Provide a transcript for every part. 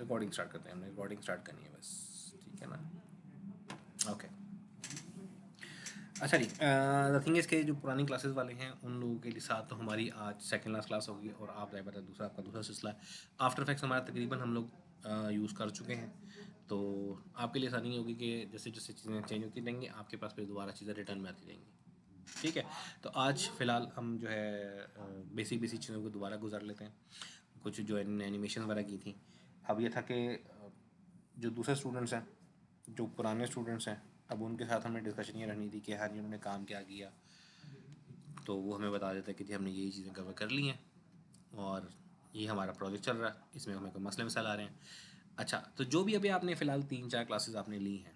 Recording start करते हैं, हमने रिकॉर्डिंग स्टार्ट करनी है बस, ठीक है ना। ओके अच्छा जी, द थिंग इज़ के जो पुरानी क्लासेस वाले हैं उन लोगों के लिए साथ तो हमारी आज सेकंड लास्ट क्लास होगी और आप जाए पता दूसरा आपका दूसरा सिलसिला है। आफ्टर इफेक्ट्स हमारा तकरीबन हम लोग यूज़ कर चुके हैं, तो आपके लिए आसानी होगी कि जैसे जैसे चीज़ें चेंज होती रहेंगी आपके पास फिर दोबारा चीज़ें रिटर्न में आती रहेंगी, ठीक है। तो आज फ़िलहाल हम जो है बेसिक बेसिक चीज़ों को दोबारा गुजार लेते हैं, कुछ जो एनिमेशन वगैरह की थी। अब ये था कि जो दूसरे स्टूडेंट्स हैं, जो पुराने स्टूडेंट्स हैं, अब उनके साथ हमें डिस्कशन ये रहनी थी कि हाँ जी उन्होंने काम क्या किया, तो वो हमें बता देता है कि जी हमने यही चीज़ें कवर कर ली हैं और ये हमारा प्रोजेक्ट चल रहा है, इसमें हमें कोई मसले मसाइल आ रहे हैं। अच्छा, तो जो भी अभी आपने फ़िलहाल 3-4 क्लासेस आपने ली हैं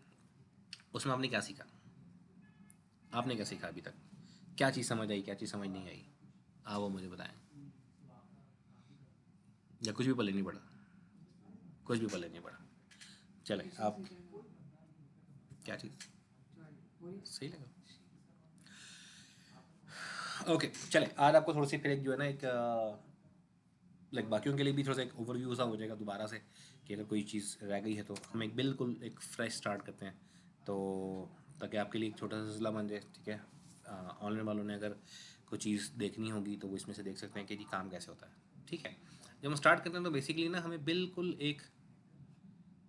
उसमें आपने क्या सीखा, आपने क्या सीखा अभी तक, क्या चीज़ समझ आई, क्या चीज़ समझ नहीं आई, आप वो मुझे बताएं। या कुछ भी पल्ले नहीं पड़ा, कुछ भी पल्ले नहीं पड़ा, चले आप क्या चीज़ सही लगा। ओके चले, आज आपको थोड़ी सी फिर एक जो है ना एक लाइक बाकियों के लिए भी थोड़ा सा एक ओवरव्यू सा हो जाएगा दोबारा से कि अगर कोई चीज़ रह गई है तो हम एक बिल्कुल एक फ्रेश स्टार्ट करते हैं, तो ताकि आपके लिए एक छोटा सा सिलसिला बन जाए, ठीक है। ऑनलाइन वालों ने अगर कोई चीज़ देखनी होगी तो वो इसमें से देख सकते हैं कि जी काम कैसे होता है, ठीक है। जब हम स्टार्ट करते हैं तो बेसिकली ना हमें बिल्कुल एक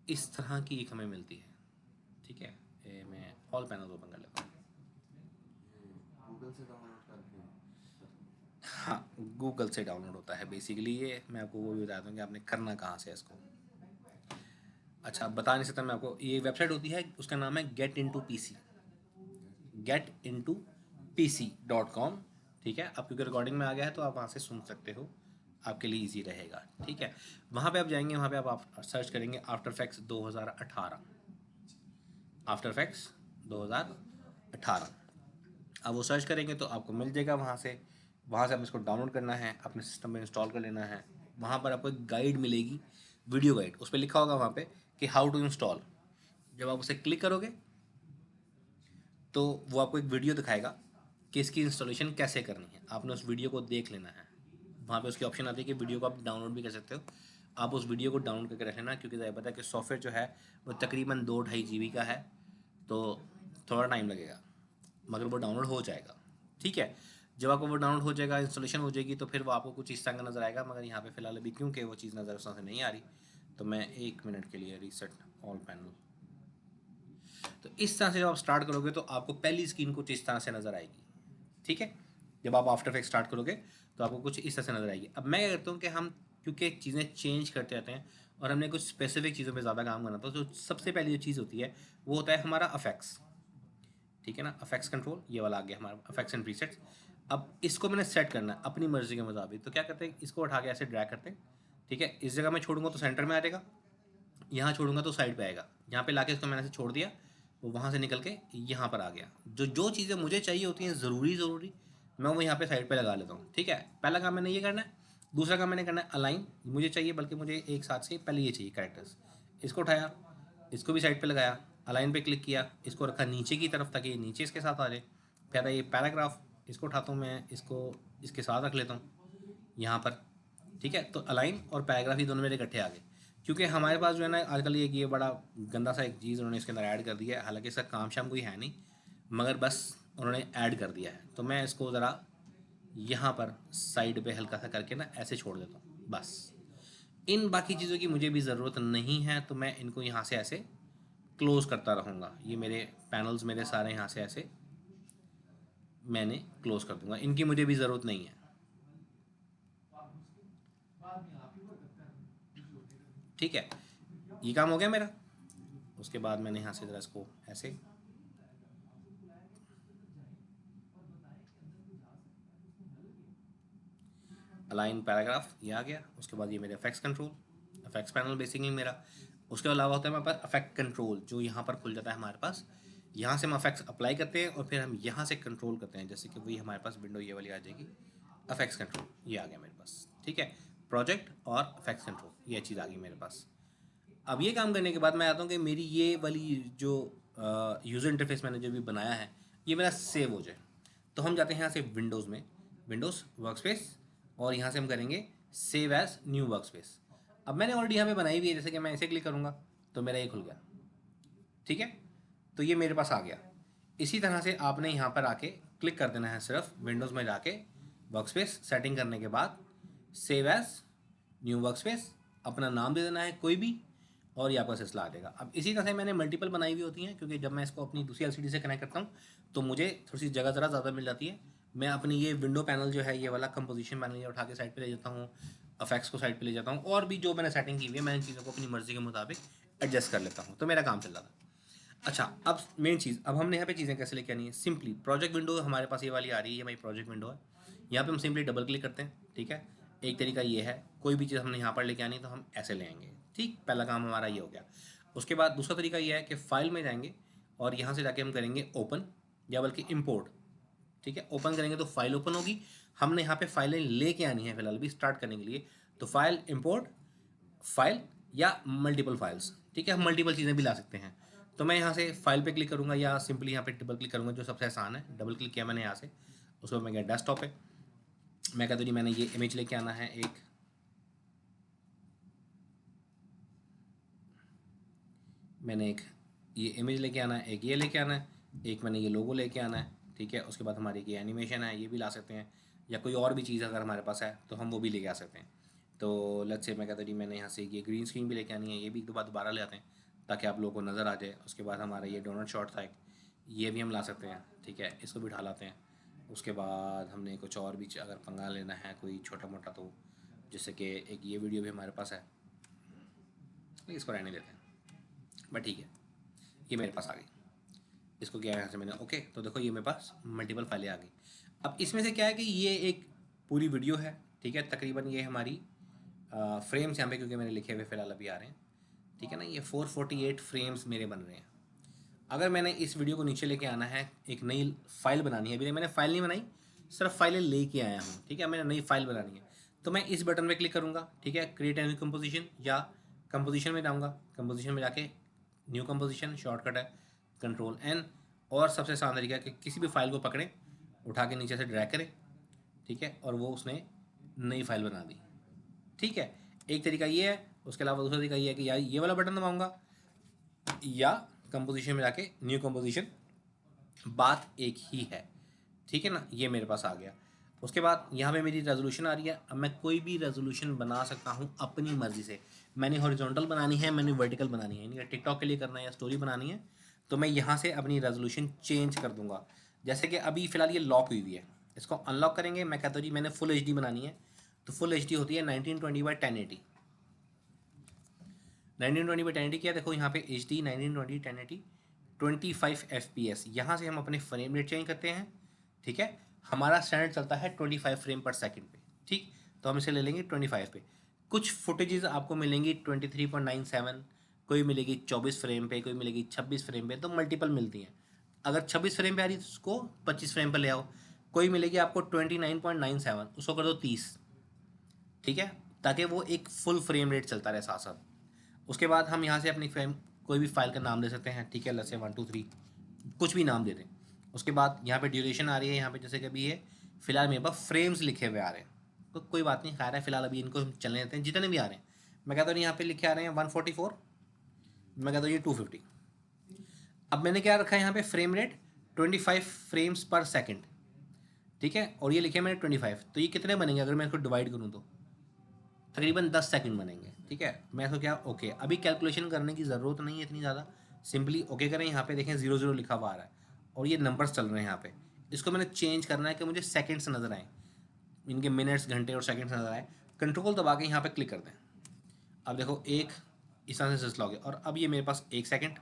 इस तरह की एक हमें मिलती है, ठीक है। मैं ऑल पैनल ओपन कर लेता हूँ। गूगल से डाउनलोड करके हाँ, गूगल से डाउनलोड होता है बेसिकली ये, मैं आपको वो भी बताता हूँ कि आपने करना कहाँ से है इसको। अच्छा, बता नहीं सकता मैं आपको, ये वेबसाइट होती है उसका नाम है gate into P C, getintoPC.com, ठीक है। अब क्योंकि रिकॉर्डिंग में आ गया है तो आप वहाँ से सुन सकते हो, आपके लिए इजी रहेगा, ठीक है। वहाँ पे आप जाएंगे, वहाँ पे आप सर्च करेंगे आफ्टर इफेक्ट्स 2018, आफ्टर इफेक्ट्स 2018। अब वो सर्च करेंगे तो आपको मिल जाएगा, वहाँ से आप इसको डाउनलोड करना है, अपने सिस्टम में इंस्टॉल कर लेना है। वहाँ पर आपको एक गाइड मिलेगी, वीडियो गाइड, उस पर लिखा होगा वहाँ पे कि हाउ टू इंस्टॉल। जब आप उसे क्लिक करोगे तो वो आपको एक वीडियो दिखाएगा कि इसकी इंस्टॉलेशन कैसे करनी है, आपने उस वीडियो को देख लेना है। वहाँ पे उसकी ऑप्शन आती है कि वीडियो को आप डाउनलोड भी कर सकते हो, आप उस वीडियो को डाउनलोड करके रख लेना, क्योंकि ज़्यादा पता है कि सॉफ्टवेयर जो है वो तकरीबन 2-2.5 GB का है, तो थोड़ा टाइम लगेगा मगर वो डाउनलोड हो जाएगा, ठीक है। जब आपको वो डाउनलोड हो जाएगा, इंस्टॉलेशन हो जाएगी, तो फिर वो आपको कुछ इस तरह का नज़र आएगा, मगर यहाँ पे फ़िलहाल अभी क्योंकि वो चीज़ नज़र उसमें से नहीं आ रही, तो मैं 1 मिनट के लिए रीसेट ऑल पैनल। तो इस तरह से जब आप स्टार्ट करोगे तो आपको पहली स्क्रीन कुछ इस तरह से नज़र आएगी, ठीक है। जब आप आफ्टर इफेक्ट स्टार्ट करोगे तो आपको कुछ इस तरह से नज़र आएगी। अब मैं क्या करता हूँ कि हम क्योंकि चीज़ें चेंज करते रहते हैं और हमने कुछ स्पेसिफिक चीज़ों पे ज़्यादा काम करना, तो जो सबसे पहली जो चीज़ होती है वो होता है हमारा अफेक्ट्स, ठीक है ना। अफेक्ट्स कंट्रोल ये वाला आ गया हमारा, अफेक्ट्स एंड प्रीसेट्स। अब इसको मैंने सेट करना है अपनी मर्जी के मुताबिक, तो क्या करते हैं, इसको उठा के ऐसे ड्रैग करते हैं, ठीक है। इस जगह मैं छोड़ूंगा तो सेंटर में आ जाएगा, यहाँ छोड़ूंगा तो साइड पे आएगा, यहाँ पे लाके इसको मैंने ऐसे छोड़ दिया, वो वहाँ से निकल के यहाँ पर आ गया। जो जो चीज़ें मुझे चाहिए होती हैं ज़रूरी मैं वो यहाँ पे साइड पे लगा लेता हूँ, ठीक है। पहला काम मैंने ये करना है। दूसरा काम मैंने करना है अलाइन, मुझे चाहिए बल्कि मुझे एक साथ से पहले ये चाहिए कैरेक्टर्स, इसको उठाया, इसको भी साइड पे लगाया, अलाइन पे क्लिक किया, इसको रखा नीचे की तरफ ताकि ये नीचे इसके साथ आ जाए। फिर ये पैराग्राफ, इसको उठाता हूँ मैं, इसको इसके साथ रख लेता हूँ यहाँ पर, ठीक है। तो अलाइन और पैराग्राफ ये दोनों मेरे इकट्ठे आ गए, क्योंकि हमारे पास जो है ना आजकल ये बड़ा गंदा सा एक चीज़ उन्होंने इसके अंदर ऐड कर दिया है, हालांकि इसका काम शाम कोई है नहीं, मगर बस उन्होंने ऐड कर दिया है। तो मैं इसको ज़रा यहाँ पर साइड पे हल्का सा करके ना ऐसे छोड़ देता हूँ बस। इन बाकी चीज़ों की मुझे भी ज़रूरत नहीं है, तो मैं इनको यहाँ से ऐसे क्लोज़ करता रहूँगा। ये मेरे पैनल्स मेरे सारे यहाँ से ऐसे मैंने क्लोज़ कर दूँगा, इनकी मुझे भी ज़रूरत नहीं है, ठीक है। ये काम हो गया मेरा। उसके बाद मैंने यहाँ से ज़रा इसको ऐसे अलाइन पैराग्राफ, ये आ गया। उसके बाद ये मेरे affects control, affects panel basically मेरा। उसके अलावा होता है हमारे पास अफेक्ट कंट्रोल, जो यहाँ पर खुल जाता है हमारे पास। यहाँ से हम अफेक्ट्स अप्लाई करते हैं और फिर हम यहाँ से कंट्रोल करते हैं, जैसे कि वही हमारे पास विंडो ये वाली आ जाएगी, अफेक्ट्स कंट्रोल ये आ गया मेरे पास, ठीक है। प्रोजेक्ट और अफेक्ट्स कंट्रोल ये चीज़ आ गई मेरे पास। अब ये काम करने के बाद मैं आता हूँ कि मेरी ये वाली जो यूज़र इंटरफेस मैंने जो भी बनाया है ये मेरा सेव हो जाए। तो हम जाते हैं यहाँ से विंडोज़ में, विंडोज़ वर्कस्पेस, और यहाँ से हम करेंगे सेव एज़ न्यू वर्कस्पेस। अब मैंने ऑलरेडी यहाँ पे बनाई हुई है, जैसे कि मैं इसे क्लिक करूँगा तो मेरा ये खुल गया, ठीक है, तो ये मेरे पास आ गया। इसी तरह से आपने यहाँ पर आके क्लिक कर देना है, सिर्फ विंडोज़ में जाके वर्कस्पेस सेटिंग करने के बाद सेव एज न्यू वर्कस्पेस, अपना नाम दे देना है कोई भी, और ये आपका सिलसिला आ जाएगा। अब इसी तरह से मैंने मल्टीपल बनाई हुई होती हैं, क्योंकि जब मैं इसको अपनी दूसरी एलसीडी से कनेक्ट करता हूँ तो मुझे थोड़ी सी जगह ज़रा ज़्यादा मिल जाती है। मैं अपनी ये विंडो पैनल जो है, ये वाला कंपोजिशन पैनल, ये उठा के साइड पे ले जाता हूँ, अफेक्ट्स को साइड पे ले जाता हूँ, और भी जो मैंने सेटिंग की हुई है मैं इन चीज़ों को अपनी मर्ज़ी के मुताबिक एडजस्ट कर लेता हूँ, तो मेरा काम चल रहा था। अच्छा, अब मेन चीज़, अब हमने यहाँ पे चीज़ें कैसे लेके आनी है। सिंपली प्रोजेक्ट विंडो हमारे पास ये वाली आ रही है, ये हमारी प्रोजेक्ट विंडो है। यहाँ पे हम सिंपली डबल क्लिक करते हैं, ठीक है। एक तरीका ये है, कोई भी चीज़ हमने यहाँ पर लेके आनी है तो हम ऐसे ले आएंगे, ठीक, पहला काम हमारा ये हो गया। उसके बाद दूसरा तरीका ये है कि फाइल में जाएंगे और यहाँ से जाके हम करेंगे ओपन, या बल्कि इम्पोर्ट, ठीक है। ओपन करेंगे तो फाइल ओपन होगी। हमने यहाँ पे फाइलें लेके आनी है फिलहाल भी स्टार्ट करने के लिए, तो फाइल इम्पोर्ट फाइल या मल्टीपल फाइल्स, ठीक है, हम मल्टीपल चीज़ें भी ला सकते हैं। तो मैं यहाँ से फाइल पे क्लिक करूँगा या सिंपली यहाँ पे डबल क्लिक करूँगा, जो सबसे आसान है। डबल क्लिक किया मैंने यहाँ से, उसको मैं गया डेस्कटॉप पे, मैं कहता हूँ मैंने ये इमेज लेके आना है एक, मैंने एक ये इमेज लेके आना है, एक ये लेके आना है, एक मैंने ये लोगो लेके आना है, ठीक है। उसके बाद हमारी ये एनिमेशन है, ये भी ला सकते हैं, या कोई और भी चीज़ अगर हमारे पास है तो हम वो भी लेके आ सकते हैं। तो लेट्स से मैं कहता हूँ मैंने यहाँ से ये ग्रीन स्क्रीन भी लेके आनी है, ये भी दोबारा ले आते हैं ताकि आप लोगों को नज़र आ जाए। उसके बाद हमारा ये डोनट शॉट था एक, ये भी हम ला सकते हैं, ठीक है, इसको भी ढालाते हैं। उसके बाद हमने कुछ और भी अगर पंगा लेना है कोई छोटा मोटा, तो जैसे कि एक ये वीडियो भी हमारे पास है, इसको रहने देते हैं, बट ठीक है, ये मेरे पास आ गई। इसको किया यहाँ से मैंने ओके, तो देखो ये मेरे पास मल्टीपल फाइलें आ गई। अब इसमें से क्या है कि ये एक पूरी वीडियो है, ठीक है, तकरीबन ये हमारी फ्रेम्स यहाँ पे क्योंकि मैंने लिखे हुए फिलहाल अभी आ रहे हैं, ठीक है ना, ये 448 फ्रेम्स मेरे बन रहे हैं। अगर मैंने इस वीडियो को नीचे लेके आना है, एक नई फाइल बनानी है, अभी मैंने फाइल नहीं बनाई, सिर्फ फाइलें लेके आया हूँ, ठीक है, मैंने नई फाइल बनानी है, तो मैं इस बटन पे क्लिक करूँगा, ठीक है, क्रिएट ए न्यू कंपोजिशन, या कंपोजिशन में जाऊँगा, कंपोजिशन में जाके न्यू कंपोजिशन, शॉर्टकट है Ctrl+N, और सबसे आसान तरीका है कि किसी भी फाइल को पकड़ें, उठा के नीचे से ड्रैग करें, ठीक है, और वो उसने नई फाइल बना दी, ठीक है। एक तरीका ये है। उसके अलावा दूसरा तरीका ये है कि या ये वाला बटन दबाऊंगा या कंपोजिशन में जाके न्यू कंपोजिशन, बात एक ही है, ठीक है ना, ये मेरे पास आ गया। उसके बाद यहाँ पे मेरी रेजोल्यूशन आ रही है। अब मैं कोई भी रेजोल्यूशन बना सकता हूँ अपनी मर्ज़ी से। मैंने हॉरिजॉन्टल बनानी है, मैंने वर्टिकल बनानी है, यानी टिकटॉक के लिए करना है या स्टोरी बनानी है, तो मैं यहाँ से अपनी रेजोल्यूशन चेंज कर दूंगा। जैसे कि अभी फ़िलहाल ये लॉक हुई हुई है, इसको अनलॉक करेंगे। मैं कहता हूँ जी मैंने फुल HD बनानी है, तो फुल HD होती है 1920x1080। 1920x1080 क्या, देखो यहाँ पे HD 1920x1080 25 FPS। यहाँ से हम अपने फ्रेम रेट चेंज करते हैं, ठीक है। हमारा स्टैंडर्ड चलता है 25 फ्रेम पर सेकंड पे, ठीक, तो हम इसे ले लेंगे 25 पे। कुछ फुटेजेस आपको मिलेंगी 23.97, कोई मिलेगी 24 फ्रेम पे, कोई मिलेगी 26 फ्रेम पे, तो मल्टीपल मिलती हैं। अगर 26 फ्रेम पे आ रही है तो उसको 25 फ्रेम पर ले आओ। कोई मिलेगी आपको 29.97, उसको कर दो 30, ठीक है, ताकि वो एक फुल फ्रेम रेट चलता रहे साथ साथ। उसके बाद हम यहाँ से अपनी फ्रेम कोई भी फाइल का नाम दे सकते हैं, ठीक है, जैसे 1 2 3 कुछ भी नाम दे दें। उसके बाद यहाँ पे ड्यूरेशन आ रही है, यहाँ पे जैसे कि अभी ये फिलहाल मेरे पास फ्रेम्स लिखे हुए आ रहे हैं, तो कोई बात नहीं, खैर है, फिलहाल अभी इनको हम चलने देते हैं जितने भी आ रहे हैं। मैं कहता हूँ यहाँ पे लिखे आ रहे हैं 144, मैं कहता हूँ ये 250। अब मैंने क्या रखा है यहाँ पे फ्रेम रेट 25 फ्रेम्स पर सेकेंड, ठीक है, और ये लिखे मैंने 25, तो ये कितने बनेंगे अगर मैं इसको डिवाइड करूँ तो तकरीबन 10 सेकंड बनेंगे, ठीक है। मैं इसको क्या ओके, अभी कैलकुलेशन करने की ज़रूरत नहीं है इतनी ज़्यादा, सिंपली ओके करें। यहाँ पे देखें 00 लिखा हुआ आ रहा है और ये नंबर्स चल रहे हैं यहाँ पे। इसको मैंने चेंज करना है कि मुझे सेकंड्स नज़र आए, इनके मिनट्स घंटे और सेकंड्स नज़र आए। कंट्रोल दबा के यहाँ पे क्लिक कर दें। अब देखो एक इस तरह से सिलसिला हो गया, और अब ये मेरे पास 1 सेकंड,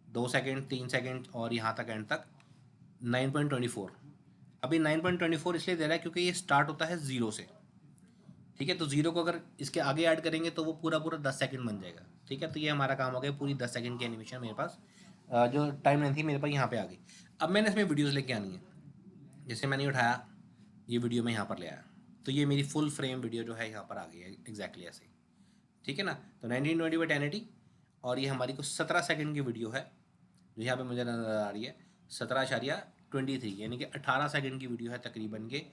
2 सेकंड, 3 सेकंड और यहाँ तक एंड तक 9.24। अभी 9.24 इसलिए दे रहा है क्योंकि ये स्टार्ट होता है 0 से, ठीक है, तो 0 को अगर इसके आगे ऐड करेंगे तो वो पूरा 10 सेकंड बन जाएगा, ठीक है। तो ये हमारा काम हो गया, पूरी 10 सेकंड की एनिमेशन मेरे पास जो टाइम लेंथ थी मेरे पास यहाँ पे आ गई। अब मैंने इसमें वीडियोस लेके आनी है, जैसे मैंने उठाया ये वीडियो में यहाँ पर ले आया, तो ये मेरी फुल फ्रेम वीडियो जो है यहाँ पर आ गई है एग्जैक्टली ऐसे, ठीक है ना। तो 1920x1080 और ये हमारी कुछ 17 सेकंड की वीडियो है जो यहाँ पे मुझे नज़र आ रही है 17.23, यानी कि 18 सेकंड की वीडियो है तकरीबन के,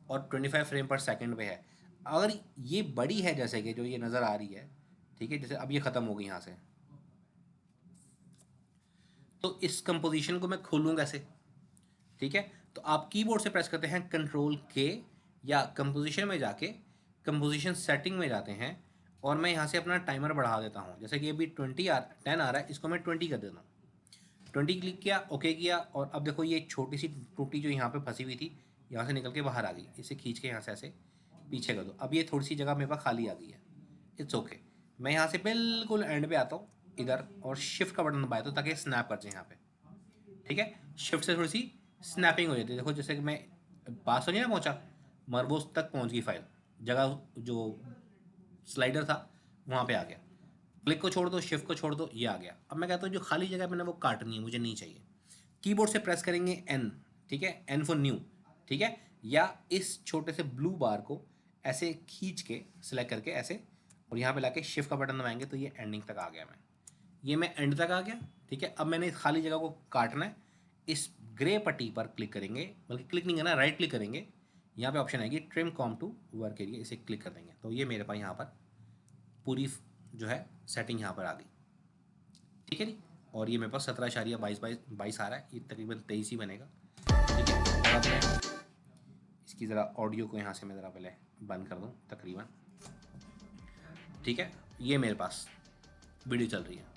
और 25 फ्रेम पर सेकंड पे है। अगर ये बड़ी है जैसे कि जो ये नज़र आ रही है, ठीक है, जैसे अब ये ख़त्म हो गई यहाँ से, तो इस कंपोजिशन को मैं खोलूँ कैसे? ठीक है, तो आप कीबोर्ड से प्रेस करते हैं कंट्रोल के, या कंपोजिशन में जाके कंपोजिशन सेटिंग में जाते हैं, और मैं यहाँ से अपना टाइमर बढ़ा देता हूँ। जैसे कि अभी 10 आ रहा है, इसको मैं 20 कर देता हूँ। 20 क्लिक किया, ओके किया, और अब देखो ये छोटी सी टूटी जो यहाँ पे फंसी हुई थी, यहाँ से निकल के बाहर आ गई। इसे खींच के यहाँ से ऐसे पीछे कर दो, अब ये थोड़ी सी जगह मेरे पास खाली आ गई है। It's okay. मैं यहाँ से बिल्कुल एंड पे आता हूँ इधर, और शिफ्ट का बटन दबाया तो ताकि स्नैप कर जाए यहाँ पे। ठीक है, शिफ्ट से थोड़ी सी स्नैपिंग हो जाती है। देखो जैसे कि मैं पास तो नहीं ना पहुँचा, मगर वो तक पहुँच गई फाइल, जगह जो स्लाइडर था वहाँ पे आ गया। क्लिक को छोड़ दो, शिफ्ट को छोड़ दो, ये आ गया। अब मैं कहता हूँ जो खाली जगह मैंने वो काटनी है, मुझे नहीं चाहिए। कीबोर्ड से प्रेस करेंगे एन, ठीक है, एन फॉर न्यू, ठीक है, या इस छोटे से ब्लू बार को ऐसे खींच के सिलेक्ट करके ऐसे, और यहाँ पे लाके शिफ्ट का बटन दबाएंगे तो ये एंडिंग तक आ गया। ये मैं एंड तक आ गया। ठीक है, अब मैंने इस खाली जगह को काटना है। इस ग्रे पट्टी पर क्लिक करेंगे, बल्कि क्लिक नहीं करना, राइट क्लिक करेंगे, यहाँ पे ऑप्शन आएगी trim comp to work area, इसे क्लिक कर देंगे तो ये मेरे पास यहाँ पर पूरी जो है सेटिंग यहाँ पर आ गई। ठीक है जी, और ये मेरे पास 17.22 आ रहा है, ये तकरीबन 23 ही बनेगा। ठीक है, और अब मैं इसकी ज़रा ऑडियो को यहाँ से मैं ज़रा पहले बंद कर दूँ तकरीबन। ठीक है, ये मेरे पास वीडियो चल रही है।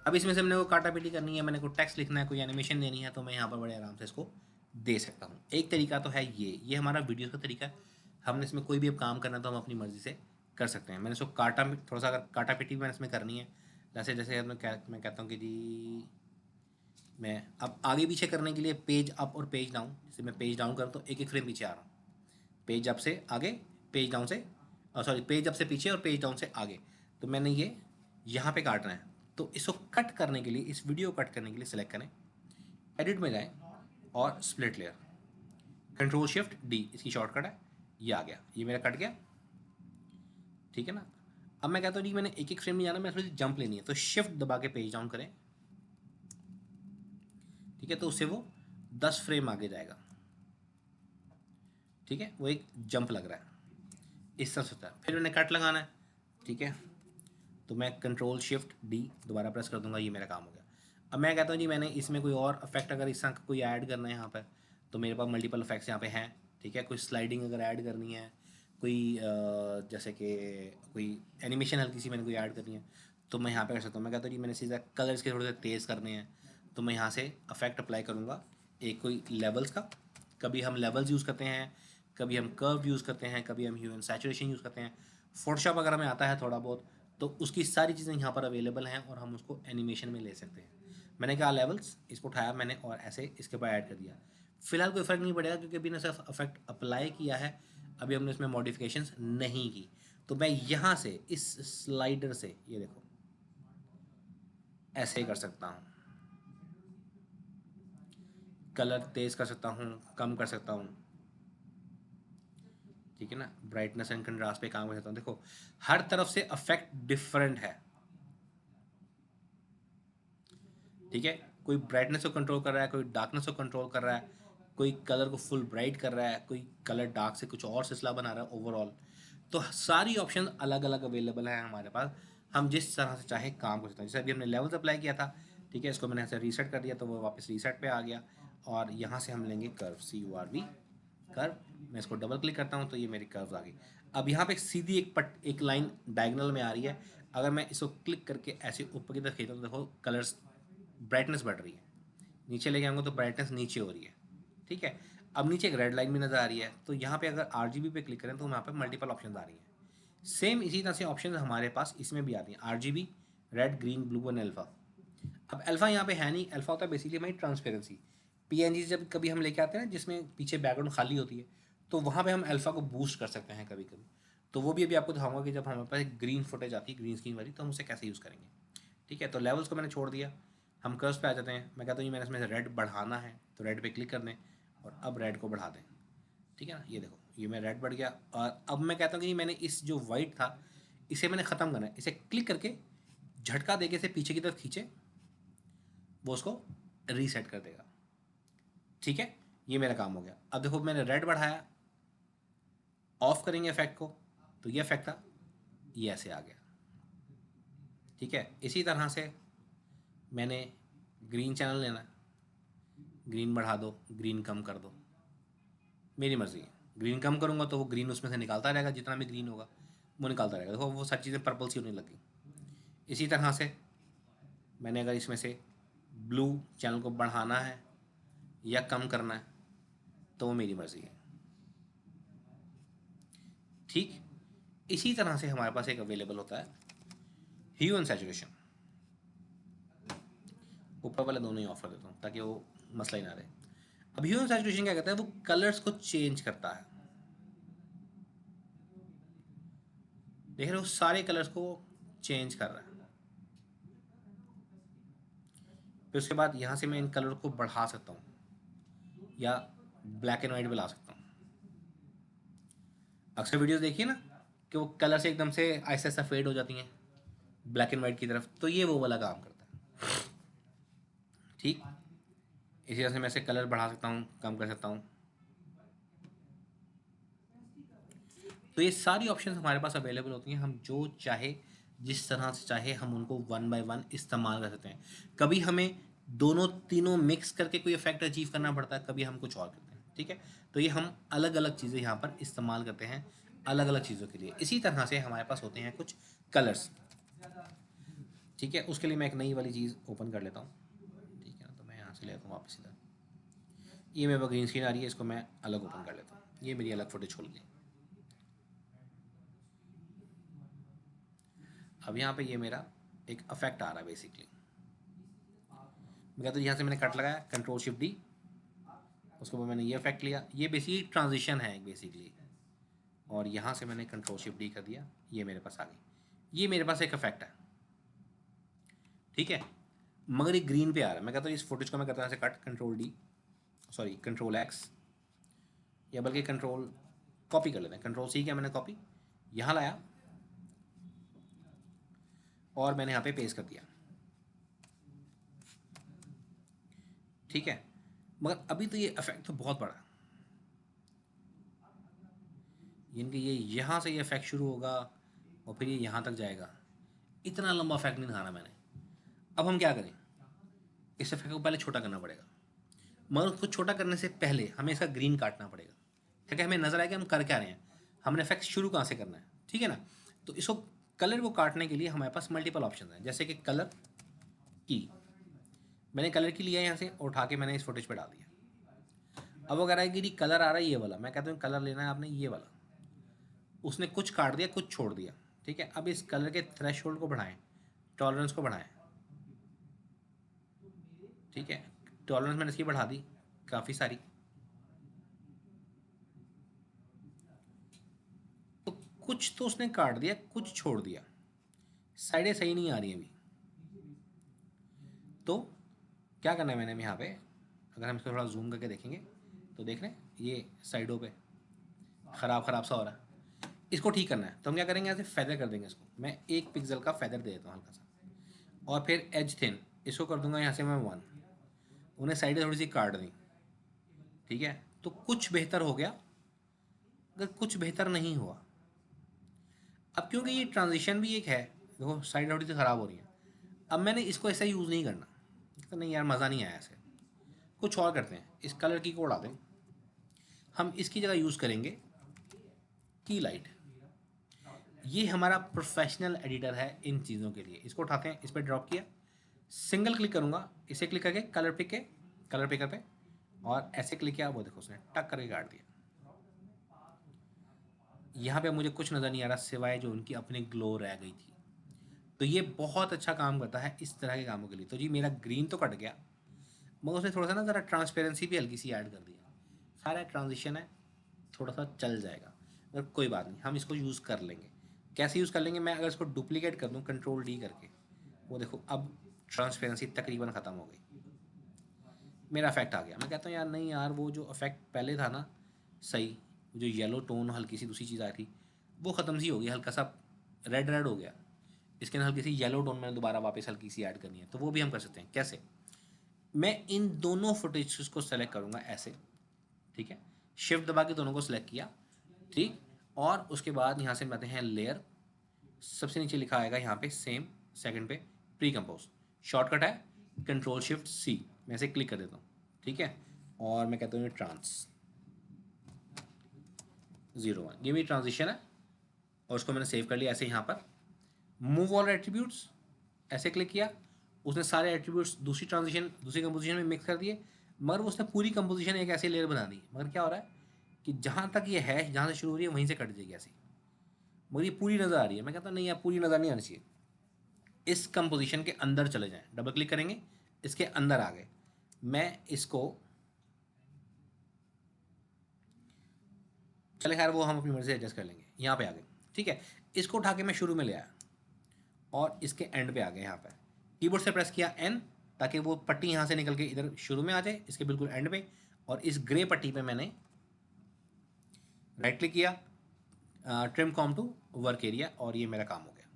अब इसमें से मैंने को काटा पीटी करनी है, मैंने को टेक्स्ट लिखना है, कोई एनिमेशन देनी है, तो मैं यहाँ पर बड़े आराम से इसको दे सकता हूँ। एक तरीका तो है ये हमारा वीडियो का तरीका है। हमने इसमें कोई भी अब काम करना तो हम अपनी मर्ज़ी से कर सकते हैं। मैंने इसको काटा, थोड़ा सा अगर काटा पीटी भी मैंने इसमें करनी है, जैसे जैसे मैं कहता हूँ कि जी मैं अब आगे पीछे करने के लिए पेज अप और पेज डाउन, जैसे मैं पेज डाउन करूँ तो एक एक फ्रेम पीछे आ रहा हूँ, पेज अप से आगे, पेज डाउन से, सॉरी पेज अप से पीछे और पेज डाउन से आगे, तो मैंने ये यहाँ पे काटना है। तो इसको कट करने के लिए, इस वीडियो को कट करने के लिए सिलेक्ट करें, एडिट में जाएं और split layer, control shift D इसकी शॉर्टकट है, ये आ गया, ये मेरा कट गया। ठीक है ना, अब मैं कहता हूँ जी मैंने एक एक फ्रेम में जाना, मैं थोड़ी सी जंप लेनी है, तो शिफ्ट दबा के पेज डाउन करें। ठीक है, तो उससे वो 10 फ्रेम आगे जाएगा। ठीक है, वो एक जंप लग रहा है, इस तरह से होता है। फिर मैंने कट लगाना है। ठीक है, तो मैं कंट्रोल शिफ्ट डी दोबारा प्रेस कर दूंगा, ये मेरा काम हो गया। अब मैं कहता हूँ जी मैंने इसमें कोई और इफेक्ट अगर इस तरह का कोई ऐड करना है यहाँ पर, तो मेरे पास मल्टीपल इफेक्ट्स यहाँ पे हैं। ठीक है, कोई स्लाइडिंग अगर ऐड करनी है, कोई जैसे कि कोई एनिमेशन हल्की सी मैंने कोई ऐड करनी है, तो मैं यहाँ पे कर सकता हूँ। मैं कहता हूँ जी मैंने सीधा कलर्स के थोड़े से तेज़ करने हैं, तो मैं यहाँ से इफेक्ट अप्लाई करूँगा, एक कोई लेवल्स का। कभी हम लेवल्स यूज़ करते हैं, कभी हम कर्व यूज़ करते हैं, कभी हम ह्यू एंड सैचुरेशन यूज़ करते हैं। फोटोशॉप अगर हमें आता है थोड़ा बहुत, तो उसकी सारी चीज़ें यहाँ पर अवेलेबल हैं और हम उसको एनिमेशन में ले सकते हैं। मैंने कहा लेवल्स, इसको उठाया मैंने और ऐसे इसके ऊपर ऐड कर दिया। फिलहाल कोई फ़र्क नहीं पड़ेगा क्योंकि अभी ने सिर्फ इफेक्ट अप्लाई किया है, अभी हमने इसमें मॉडिफिकेशंस नहीं की। तो मैं यहाँ से इस स्लाइडर से ये देखो ऐसे कर सकता हूँ, कलर तेज़ कर सकता हूँ, कम कर सकता हूँ। ठीक है ना, ब्राइटनेस एंड कंट्रास्ट पे काम कर सकता हूँ। देखो हर तरफ से इफेक्ट डिफरेंट है। ठीक है, कोई ब्राइटनेस को कंट्रोल कर रहा है, कोई डार्कनेस को कंट्रोल कर रहा है, कोई कलर को फुल ब्राइट कर रहा है, कोई कलर डार्क से कुछ और सिलसिला बना रहा है ओवरऑल। तो सारी ऑप्शन अलग अलग अवेलेबल है हमारे पास, हम जिस तरह से चाहे काम कर सकते हैं। जैसे अभी हमने लेवल्स अप्लाई किया था, ठीक है, इसको मैंने ऐसे रीसेट कर दिया तो वो वापस रीसेट पे आ गया। और यहाँ से हम लेंगे कर्व, CURV कर्व, मैं इसको डबल क्लिक करता हूँ तो ये मेरी कर्व आ गई। अब यहाँ पे सीधी एक लाइन डायगोनल में आ रही है। अगर मैं इसको क्लिक करके ऐसे ऊपर की तरफ खींचता हूँ तो देखो कलर्स ब्राइटनेस बढ़ रही है, नीचे लेके आऊँगा तो ब्राइटनेस नीचे हो रही है। ठीक है, अब नीचे एक रेड लाइन भी नज़र आ रही है, तो यहाँ पे अगर RGB पे क्लिक करें तो यहाँ पे मल्टीपल ऑप्शन आ रही हैं। सेम इसी तरह से ऑप्शन हमारे पास इसमें भी आती हैं, RGB, red, green, blue and alpha. अब अल्फा यहाँ पे है नहीं, अल्फा होता है बेसिकली हमारी ट्रांसपेरेंसी। PNG जब कभी हम लेके आते हैं ना जिसमें पीछे बैकग्राउंड खाली होती है, तो वहाँ पे हम अल्फा को बूस्ट कर सकते हैं कभी कभी। तो वो भी अभी आपको दिखाऊंगा कि जब हमारे पास एक ग्रीन फुटेज आती है, ग्रीन स्क्रीन वाली, तो हम उसे कैसे यूज़ करेंगे। ठीक है, तो लेवल्स को मैंने छोड़ दिया, हम कर्व्स पे आ जाते हैं। मैं कहता हूँ मैंने इसमें रेड बढ़ाना है तो रेड पे क्लिक कर दें और अब रेड को बढ़ा दें। ठीक है ना, ये देखो ये मेरा रेड बढ़ गया। और अब मैं कहता हूँ कि मैंने इस जो वाइट था इसे मैंने ख़त्म करना है, इसे क्लिक करके झटका देके इसे पीछे की तरफ खींचे, वो उसको रीसेट कर देगा। ठीक है, ये मेरा काम हो गया। अब देखो मैंने रेड बढ़ाया, ऑफ करेंगे इफेक्ट को, तो ये इफेक्ट था, ये ऐसे आ गया। ठीक है, इसी तरह से मैंने ग्रीन चैनल लेना, ग्रीन बढ़ा दो, ग्रीन कम कर दो, मेरी मर्जी है। ग्रीन कम करूँगा तो वो ग्रीन उसमें से निकालता रहेगा, जितना भी ग्रीन होगा वो निकालता रहेगा। देखो वो सारी चीज़ें पर्पल सी होने लगी। इसी तरह से मैंने अगर इसमें से ब्लू चैनल को बढ़ाना है या कम करना है तो वो मेरी मर्जी है। ठीक, इसी तरह से हमारे पास एक अवेलेबल होता है ह्यू एंड सैचुरेशन। ऊपर वाले दोनों ही ऑफ कर देता हूँ ताकि वो मसला ही ना रहे। अब ह्यू एंड सैचुरेशन क्या कहता है, वो कलर्स को चेंज करता है। देख रहे हो, सारे कलर्स को चेंज कर रहा है। फिर उसके बाद यहाँ से मैं इन कलर को बढ़ा सकता हूँ या ब्लैक एंड वाइट भी ला सकता हूँ। अक्सर वीडियोस देखिए ना कि वो कलर से एकदम से ऐसा ऐसा फेड हो जाती हैं ब्लैक एंड वाइट की तरफ, तो ये वो वाला काम करता है। ठीक, इसी तरह से मैं इसे कलर बढ़ा सकता हूँ, कम कर सकता हूँ। तो ये सारी ऑप्शंस हमारे पास अवेलेबल होती हैं। हम जो चाहे जिस तरह से चाहे हम उनको वन बाय वन इस्तेमाल कर सकते हैं। कभी हमें दोनों तीनों मिक्स करके कोई इफेक्ट अचीव करना पड़ता है, कभी हम कुछ और करते हैं। ठीक है, तो ये हम अलग अलग चीज़ें यहाँ पर इस्तेमाल करते हैं अलग अलग चीज़ों के लिए। इसी तरह से हमारे पास होते हैं कुछ कलर्स। ठीक है, उसके लिए मैं एक नई वाली चीज़ ओपन कर लेता हूँ। ठीक है ना, तो मैं यहाँ से ले आता हूँ वापस इधर। ये मेरे पास ग्रीन स्क्रीन आ रही है, इसको मैं अलग ओपन कर लेता हूँ। ये मेरी अलग फुटेज खोल गई। अब यहाँ पे ये मेरा एक इफेक्ट आ रहा है बेसिकली। मैं कहता हूँ यहाँ से मैंने कट लगाया, कंट्रोल शिफ्ट डी, उसके बाद मैंने ये इफेक्ट लिया। ये बेसिकली ट्रांजिशन है बेसिकली, और यहाँ से मैंने कंट्रोल शिफ्ट डी कर दिया, ये मेरे पास आ गई। ये मेरे पास एक इफेक्ट है। ठीक है, मगर ये ग्रीन पे आ रहा है। मैं कहता हूँ इस फुटेज को मैं कहता हूँ ऐसे cut, control D, sorry control x, या बल्कि कंट्रोल कॉपी कर लेते हैं। कंट्रोल सी किया मैंने, कॉपी, यहाँ लाया और मैंने यहाँ पे पेस्ट कर दिया। ठीक है, मगर अभी तो ये इफेक्ट तो बहुत बड़ा है। यानी कि ये यहाँ से ये इफेक्ट शुरू होगा और फिर ये यहाँ तक जाएगा। इतना लंबा इफेक्ट नहीं दिखाना मैंने। अब हम क्या करें, इस इफेक्ट को पहले छोटा करना पड़ेगा, मगर उसको छोटा करने से पहले हमें इसका ग्रीन काटना पड़ेगा ताकि हमें नजर आए कि हम कर क्या रहे हैं, हमने इफेक्ट शुरू कहाँ से करना है। ठीक है ना, तो इसको कलर को काटने के लिए हमारे पास मल्टीपल ऑप्शन हैं। जैसे कि कलर की, मैंने कलर की लिया यहाँ से और उठा के मैंने इस फुटेज पे डाल दिया। अब वो कह रहा है कि कलर आ रहा है ये वाला, मैं कहता हूँ कलर लेना है आपने ये वाला। उसने कुछ काट दिया, कुछ छोड़ दिया। ठीक है, अब इस कलर के थ्रेशोल्ड को बढ़ाएं, टॉलरेंस को बढ़ाएं। ठीक है, टॉलरेंस मैंने इसकी बढ़ा दी काफ़ी सारी। तो कुछ तो उसने काट दिया, कुछ छोड़ दिया, साइडें सही नहीं आ रही अभी। तो क्या करना है मैंने यहाँ पे, अगर हम इसको थोड़ा जूम करके देखेंगे तो देख रहे हैं ये साइडों पे ख़राब सा हो रहा है। इसको ठीक करना है तो हम क्या करेंगे, ऐसे फेदर कर देंगे इसको। मैं 1 पिक्सल का फेदर दे देता हूँ हल्का सा, और फिर एज थिन इसको कर दूंगा यहाँ से मैं 1। उन्हें साइडें थोड़ी सी काट दी। ठीक है, तो कुछ बेहतर हो गया, अगर कुछ बेहतर नहीं हुआ। अब क्योंकि ये ट्रांजिशन भी एक है, देखो साइड थोड़ी सी ख़राब हो रही है। अब मैंने इसको ऐसा यूज़ नहीं करना, तो नहीं यार मज़ा नहीं आया ऐसे, कुछ और करते हैं। इस कलर की को उड़ा दें, हम इसकी जगह यूज़ करेंगे की लाइट। ये हमारा प्रोफेशनल एडिटर है इन चीज़ों के लिए। इसको उठाते हैं, इस पर ड्रॉप किया, सिंगल क्लिक करूँगा, इसे क्लिक करके कलर पिक के कलर पिकर पे, और ऐसे क्लिक किया, वो देखो उसने टक करके काट दिया। यहाँ पे मुझे कुछ नज़र नहीं आ रहा सिवाय जो उनकी अपनी ग्लो रह गई थी। तो ये बहुत अच्छा काम करता है इस तरह के कामों के लिए। तो जी मेरा ग्रीन तो कट गया, मगर उसने थोड़ा सा ना ज़रा ट्रांसपेरेंसी भी हल्की सी ऐड कर दिया। सारा ट्रांजिशन है, थोड़ा सा चल जाएगा, मगर कोई बात नहीं, हम इसको यूज़ कर लेंगे। कैसे यूज़ कर लेंगे, मैं अगर इसको डुप्लीकेट कर दूँ कंट्रोल डी करके, वो देखो अब ट्रांसपेरेंसी तकरीबन ख़त्म हो गई, मेरा इफेक्ट आ गया। मैं कहता हूँ यार नहीं यार, वो जो इफेक्ट पहले था ना सही, जो येलो टोन हल्की सी दूसरी चीज़ आई थी वो ख़त्म सी हो गई, हल्का सा रेड रेड हो गया। इसके अंदर हल्की सी येलो टोन मैंने दोबारा वापस हल्की सी ऐड करनी है, तो वो भी हम कर सकते हैं। कैसे, मैं इन दोनों फुटेज को सेलेक्ट करूँगा ऐसे। ठीक है, शिफ्ट दबा के दोनों को सिलेक्ट किया। ठीक, और उसके बाद यहाँ से हम आते हैं लेयर, सबसे नीचे लिखा आएगा यहाँ पे सेम, सेकंड पे प्री कंपोज, शॉर्टकट है कंट्रोल शिफ्ट सी, मैं इसे क्लिक कर देता हूँ, ठीक है, और मैं कहता हूँ ट्रांस 01, ये मेरी ट्रांजिशन है और उसको मैंने सेव कर लिया ऐसे यहाँ पर। मूव ऑल एट्रीब्यूट्स ऐसे क्लिक किया, उसने सारे एट्रीब्यूट्स दूसरी ट्रांजिशन दूसरी कंपोजिशन में मिक्स कर दिए, मगर उसने पूरी कंपोजिशन एक ऐसी लेयर बना दी, मगर क्या हो रहा है कि जहाँ तक ये है, जहाँ से शुरू हो रही है वहीं से कट जाएगी ऐसी, मगर ये पूरी नज़र आ रही है। मैं कहता हूँ नहीं यार, पूरी नज़र नहीं आनी चाहिए, इस कंपोजिशन के अंदर चले जाएं, डबल क्लिक करेंगे, इसके अंदर आ गए, मैं इसको चले खैर वो हम अपनी मर्जी से एडजस्ट कर लेंगे, यहाँ पे आ गए, ठीक है। इसको उठा के मैं शुरू में ले आया और इसके एंड पे आ गए, यहाँ पर कीबोर्ड से प्रेस किया N ताकि वो पट्टी यहाँ से निकल के इधर शुरू में आ जाए, इसके बिल्कुल एंड पे, और इस ग्रे पट्टी पे मैंने राइट क्लिक किया, trim comp to work area, और ये मेरा काम हो गया,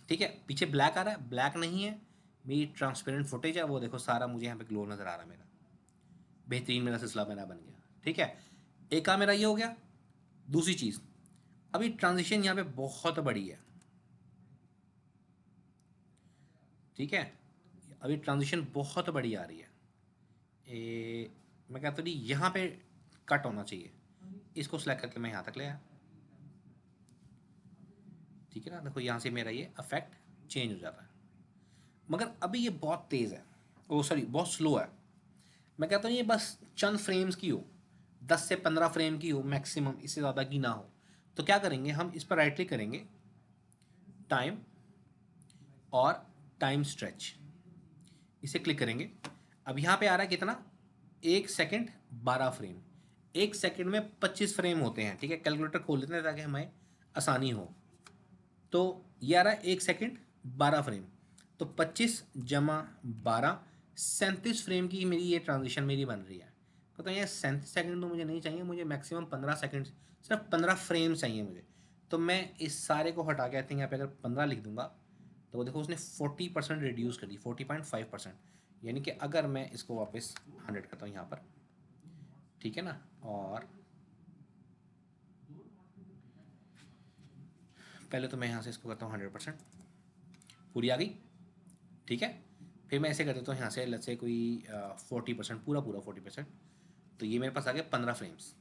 ठीक है। पीछे ब्लैक आ रहा है, ब्लैक नहीं है, मेरी ट्रांसपेरेंट फुटेज है, वो देखो सारा मुझे यहाँ पे ग्लो नज़र आ रहा है, मेरा बेहतरीन मेरा सिलसिला मेरा बन गया, ठीक है। एक काम मेरा ये हो गया। दूसरी चीज़, अभी ट्रांजिशन यहाँ पे बहुत बड़ी है, ठीक है, अभी ट्रांजिशन बहुत बड़ी आ रही है, मैं कहता हूँ यहाँ पे कट होना चाहिए, इसको सेलेक्ट करके मैं यहाँ तक ले आया, ठीक है ना। देखो यहाँ से मेरा ये इफेक्ट चेंज हो जाता है, मगर अभी ये बहुत तेज़ है, ओ सॉरी बहुत स्लो है। मैं कहता हूँ ये बस चंद फ्रेम्स की हो, 10 से 15 फ्रेम की हो मैक्सिमम, इससे ज़्यादा की ना हो। तो क्या करेंगे हम, इस पर राइट क्लिक करेंगे, टाइम और टाइम स्ट्रेच, इसे क्लिक करेंगे। अब यहाँ पे आ रहा है कितना, 1 सेकंड 12 फ्रेम, 1 सेकंड में 25 फ्रेम होते हैं, ठीक है। कैलकुलेटर खोल लेते हैं ताकि हमें आसानी हो। तो ये आ रहा है 1 सेकंड 12 फ्रेम, तो 25 जमा 12 37 फ्रेम की मेरी ये ट्रांजिशन मेरी बन रही है। तो ये 37 सेकंड तो मुझे नहीं चाहिए, मुझे मैक्सिमम 15 सेकंड, सिर्फ 15 फ्रेम चाहिए मुझे। तो मैं इस सारे को हटा के आई थिंक यहाँ पे अगर 15 लिख दूंगा तो वो देखो उसने 40% रिड्यूस कर दी, 40.5%, यानी कि अगर मैं इसको वापस 100 करता हूँ यहाँ पर, ठीक है ना, और पहले तो मैं यहाँ से इसको करता हूँ 100%, पूरी आ गई, ठीक है। फिर मैं ऐसे कर देता हूँ यहाँ से लेट्स से कोई 40%, पूरा 40%, तो ये मेरे पास आ गया 15 फ्रेम्स।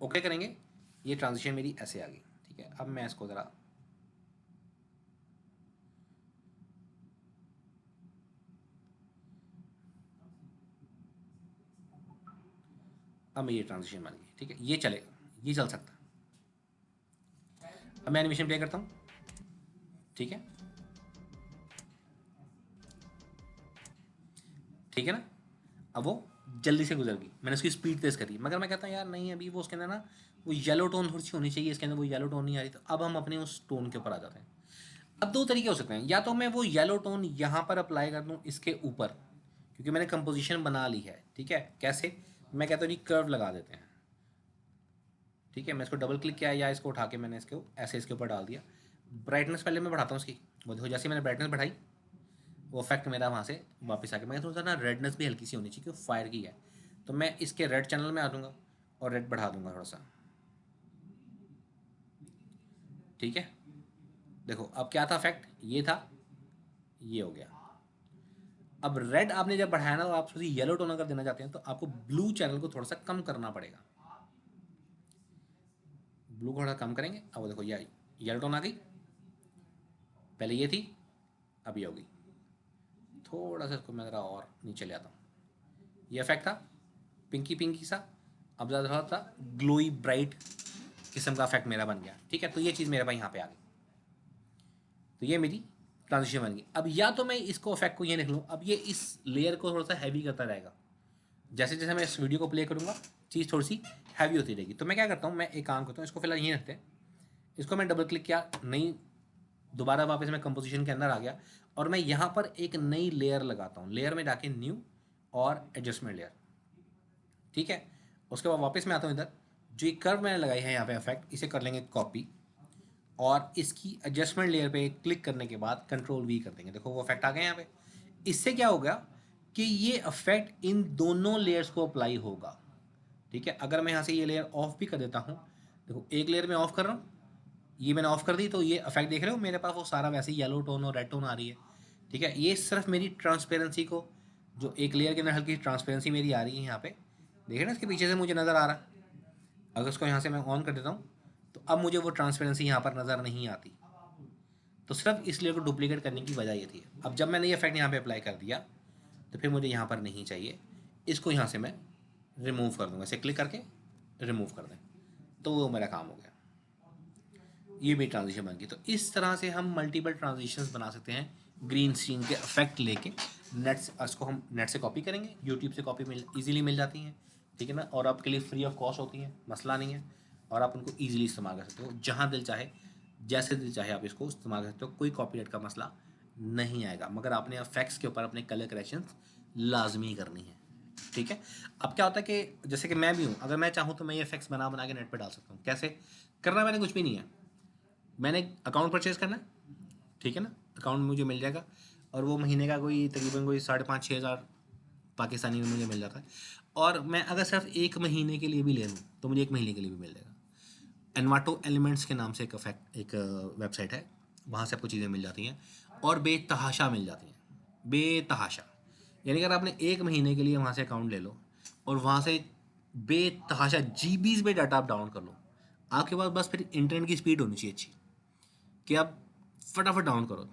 ओके करेंगे, ये ट्रांजिशन मेरी ऐसे आ गई, ठीक है। अब मैं इसको ज़रा अब मेरी ट्रांजिशन बन गई, ठीक है, ये चलेगा, ये चल सकता है। अब मैं एनिमेशन प्ले करता हूँ, ठीक है, ठीक है ना। अब वो जल्दी से गुजर गई, मैंने उसकी स्पीड तेज़ करी, मगर मैं कहता हूँ यार नहीं, अभी वो उसके अंदर ना वो येलो टोन थोड़ी सी होनी चाहिए, इसके अंदर वो येलो टोन नहीं आ रही। तो अब हम अपने उस टोन के ऊपर आ जाते हैं। अब दो तरीके हो सकते हैं, या तो मैं वो येलो टोन यहाँ पर अप्लाई कर दूँ इसके ऊपर, क्योंकि मैंने कंपोजिशन बना ली है, ठीक है। कैसे, मैं कहता हूँ जी कर्व लगा देते हैं, ठीक है। मैं इसको डबल क्लिक किया या इसको उठा के मैंने इसको ऐसे इसके ऊपर डाल दिया। ब्राइटनेस पहले मैं बढ़ाता हूँ उसकी, वो देखो जैसे मैंने ब्राइटनेस बढ़ाई वो इफेक्ट मेरा वहाँ से वापस आ गया। मैं थोड़ा सा ना रेडनेस भी हल्की सी होनी चाहिए क्योंकि फायर की है, तो मैं इसके रेड चैनल में आ दूँगा और रेड बढ़ा दूँगा थोड़ा सा, ठीक है। देखो अब क्या था इफेक्ट, ये था, ये हो गया। अब रेड आपने जब बढ़ाया ना, तो आप सोचिए येलो टोन अगर देना चाहते हैं तो आपको ब्लू चैनल को थोड़ा सा कम करना पड़ेगा। ब्लू थोड़ा कम करेंगे, अब देखो ये येलो टोन आ गई, पहले ये थी अब ये हो गई। थोड़ा सा इसको मैं ज़रा और नीचे ले आता हूँ, ये इफेक्ट था पिंकी पिंकी सा, अब ज़्यादा थोड़ा सा ग्लोई ब्राइट किस्म का इफेक्ट मेरा बन गया, ठीक है। तो ये चीज़ मेरे पास यहाँ पे आ गई, तो ये मेरी ट्रांजिशन बन गई। अब या तो मैं इसको इफेक्ट को ये लिख लूँ, अब ये इस लेयर को थोड़ा सा हैवी करता रहेगा, जैसे जैसे मैं इस वीडियो को प्ले करूँगा चीज़ थोड़ी सी हैवी होती रहेगी। तो मैं क्या करता हूँ, मैं एक काम करता हूँ, इसको फिलहाल यहीं रखते हैं, इसको मैं डबल क्लिक किया, नहीं दोबारा वापस मैं कंपोजिशन के अंदर आ गया और मैं यहाँ पर एक नई लेयर लगाता हूँ, लेयर में जाके न्यू और एडजस्टमेंट लेयर, ठीक है। उसके बाद वापस मैं आता हूँ इधर, जो एक कर्व मैंने लगाई है यहाँ पे इफेक्ट, इसे कर लेंगे कॉपी और इसकी एडजस्टमेंट लेयर पे क्लिक करने के बाद कंट्रोल वी कर देंगे। देखो वो इफेक्ट आ गए यहाँ पे। इससे क्या होगा कि ये इफेक्ट इन दोनों लेयर्स को अप्लाई होगा, ठीक है। अगर मैं यहाँ से ये लेयर ऑफ भी कर देता हूँ देखो एक लेयर में ऑफ कर रहा हूँ, ये मैंने ऑफ कर दी, तो ये इफेक्ट देख रहे हो मेरे पास वो सारा वैसे ही येलो टोन और रेड टोन आ रही है। ठीक है, ये सिर्फ मेरी ट्रांसपेरेंसी को, जो एक लेयर के अंदर हल्की ट्रांसपेरेंसी मेरी आ रही है यहाँ पे, देखे ना इसके पीछे से मुझे नज़र आ रहा है। अगर इसको यहाँ से मैं ऑन कर देता हूँ तो अब मुझे वो ट्रांसपेरेंसी यहाँ पर नज़र नहीं आती। तो सिर्फ इस लेयर को डुप्लीकेट करने की वजह ये थी। अब जब मैंने ये इफेक्ट यहाँ पे अप्लाई कर दिया तो फिर मुझे यहाँ पर नहीं चाहिए, इसको यहाँ से मैं रिमूव कर दूँगा, इसे क्लिक करके रिमूव कर दें, तो वो मेरा काम हो गया, ये भी ट्रांजिशन बन गई। तो इस तरह से हम मल्टीपल ट्रांजिशंस बना सकते हैं ग्रीन स्क्रीन के इफेक्ट लेके। नेट से इसको हम नेट से कॉपी करेंगे, यूट्यूब से कॉपी ईजिली मिल जाती हैं, ठीक है ना, और आपके लिए फ्री ऑफ कॉस्ट होती हैं, मसला नहीं है, और आप उनको ईजिली इस्तेमाल कर सकते हो, जहाँ दिल चाहे जैसे दिल चाहे आप इसको इस्तेमाल कर सकते हो, कोई कॉपीराइट का मसला नहीं आएगा, मगर आपने इफेक्ट्स के ऊपर अपने कलर करेक्शन लाजमी करनी है। ठीक है, अब क्या होता है कि जैसे कि मैं भी हूँ, अगर मैं चाहूँ तो मैं ये इफेक्ट्स बना बना के नेट पे डाल सकता हूँ। कैसे करना, मैंने कुछ भी नहीं है, मैंने अकाउंट परचेज करना है, ठीक है ना, अकाउंट मुझे मिल जाएगा, और वो महीने का कोई तकरीबन कोई 5,500-6,000 पाकिस्तानी में मुझे मिल जाता है। और मैं अगर सिर्फ एक महीने के लिए भी ले लूँ तो मुझे एक महीने के लिए भी मिल जाएगा। एनवाटो एलिमेंट्स के नाम से एक वेबसाइट है, वहाँ से आपको चीज़ें मिल जाती हैं और बेतहाशा मिल जाती हैं, बेतहाशा। यानी अगर आपने एक महीने के लिए वहाँ से अकाउंट ले लो और वहाँ से बेतहाशा जीबीज़ में डाटा आप डाउनलोड कर लो, आपके पास बस फिर इंटरनेट की स्पीड होनी चाहिए अच्छी कि आप फटाफट डाउन करो।